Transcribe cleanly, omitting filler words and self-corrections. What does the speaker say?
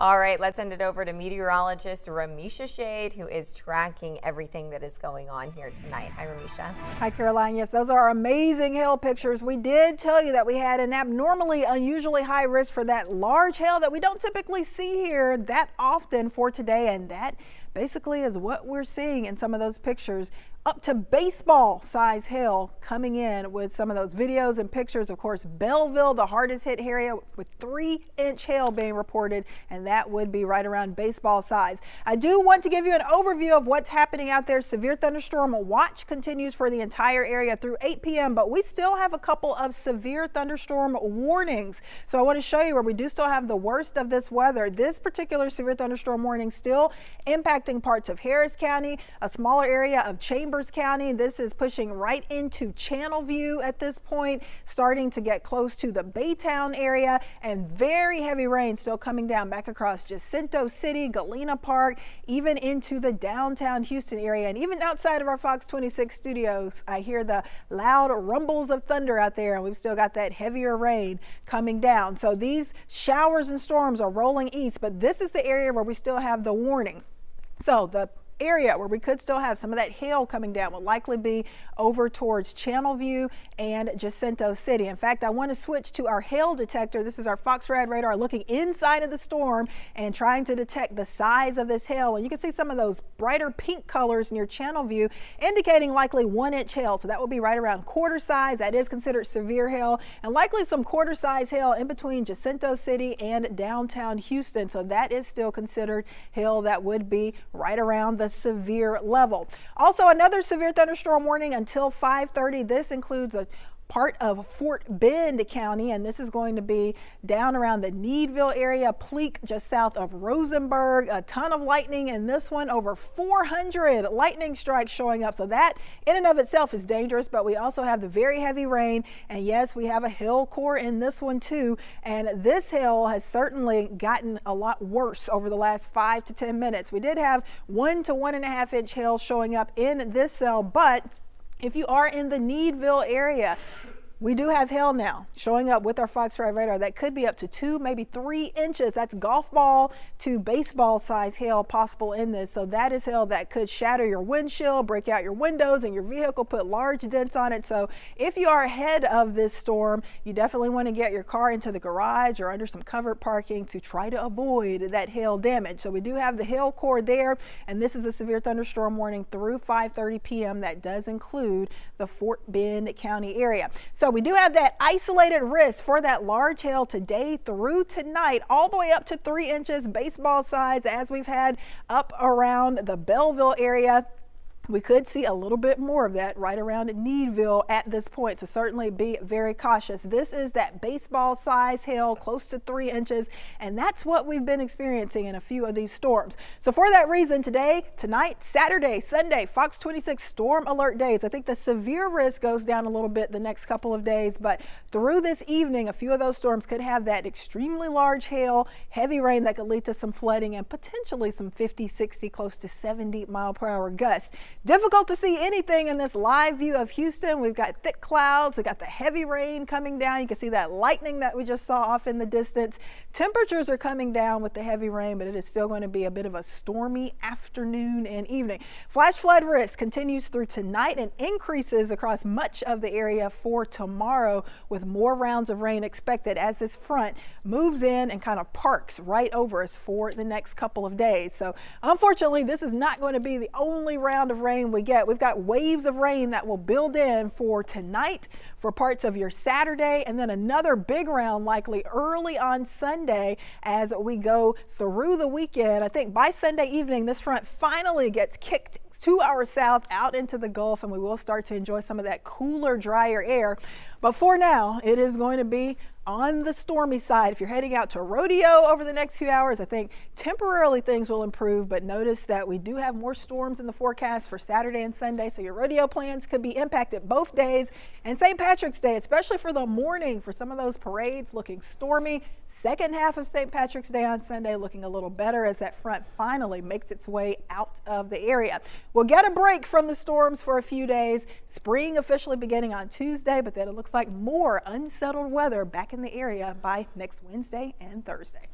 All right, let's send it over to meteorologist Ramisha Shade, who is tracking everything that is going on here tonight. Hi, Ramisha. Hi, Caroline. Yes, those are amazing hail pictures. We did tell you that we had an abnormally, unusually high risk for that large hail that we don't typically see here that often for today, and that basically is what we're seeing in some of those pictures. Up to baseball size hail coming in with some of those videos and pictures. Of course, Belleville, the hardest hit area with 3-inch hail being reported, and that would be right around baseball size. I do want to give you an overview of what's happening out there. Severe thunderstorm watch continues for the entire area through 8 p.m., but we still have a couple of severe thunderstorm warnings. So I want to show you where we do still have the worst of this weather. This particular severe thunderstorm warning still impacting parts of Harris County, a smaller area of Chambers County. This is pushing right into Channelview at this point, starting to get close to the Baytown area, and very heavy rain still coming down back across Jacinto City, Galena Park, even into the downtown Houston area. And even outside of our Fox 26 studios, I hear the loud rumbles of thunder out there, and we've still got that heavier rain coming down. So these showers and storms are rolling east, but this is the area where we still have the warning. So the area where we could still have some of that hail coming down will likely be over towards Channelview and Jacinto City. In fact, I want to switch to our hail detector. This is our Fox Rad radar looking inside of the storm and trying to detect the size of this hail. And you can see some of those brighter pink colors near Channelview indicating likely 1-inch hail. So that will be right around quarter size. That is considered severe hail, and likely some quarter size hail in between Jacinto City and downtown Houston. So that is still considered hail that would be right around the severe level. Also, another severe thunderstorm warning until 5:30. This includes a part of Fort Bend County, and this is going to be down around the Needville area, Pleak just south of Rosenberg. A ton of lightning in this one, over 400 lightning strikes showing up. So that in and of itself is dangerous, but we also have the very heavy rain, and yes, we have a hail core in this one too. And this hail has certainly gotten a lot worse over the last 5 to 10 minutes. We did have 1 to 1.5 inch hail showing up in this cell, but if you are in the Needville area, we do have hail now showing up with our Fox Rad radar that could be up to 2, maybe 3 inches. That's golf ball to baseball size hail possible in this. So that is hail that could shatter your windshield, break out your windows and your vehicle, put large dents on it. So if you are ahead of this storm, you definitely want to get your car into the garage or under some covered parking to try to avoid that hail damage. So we do have the hail core there, and this is a severe thunderstorm warning through 5:30 p.m. that does include the Fort Bend County area. So we do have that isolated risk for that large hail today through tonight, all the way up to 3 inches baseball size, as we've had up around the Belleville area. We could see a little bit more of that right around Needville at this point, so certainly be very cautious. This is that baseball size hail, close to 3 inches, and that's what we've been experiencing in a few of these storms. So for that reason, today, tonight, Saturday, Sunday, Fox 26 storm alert days. I think the severe risk goes down a little bit the next couple of days, but through this evening, a few of those storms could have that extremely large hail, heavy rain that could lead to some flooding and potentially some 50, 60, close to 70-mile-per-hour gusts. Difficult to see anything in this live view of Houston. We've got thick clouds. We've got the heavy rain coming down. You can see that lightning that we just saw off in the distance. Temperatures are coming down with the heavy rain, but it is still going to be a bit of a stormy afternoon and evening. Flash flood risk continues through tonight and increases across much of the area for tomorrow, with more rounds of rain expected as this front moves in and kind of parks right over us for the next couple of days. So unfortunately, this is not going to be the only round of rain we get. We've got waves of rain that will build in for tonight, for parts of your Saturday, and then another big round likely early on Sunday as we go through the weekend. I think by Sunday evening, this front finally gets kicked to our south out into the Gulf, and we will start to enjoy some of that cooler, drier air. But for now, it is going to be on the stormy side. If you're heading out to rodeo over the next few hours, I think temporarily things will improve, but notice that we do have more storms in the forecast for Saturday and Sunday, so your rodeo plans could be impacted both days. And St. Patrick's Day, especially for the morning, for some of those parades looking stormy. Second half of St. Patrick's Day on Sunday looking a little better as that front finally makes its way out of the area. We'll get a break from the storms for a few days. Spring officially beginning on Tuesday, but then it looks like more unsettled weather back in the area by next Wednesday and Thursday.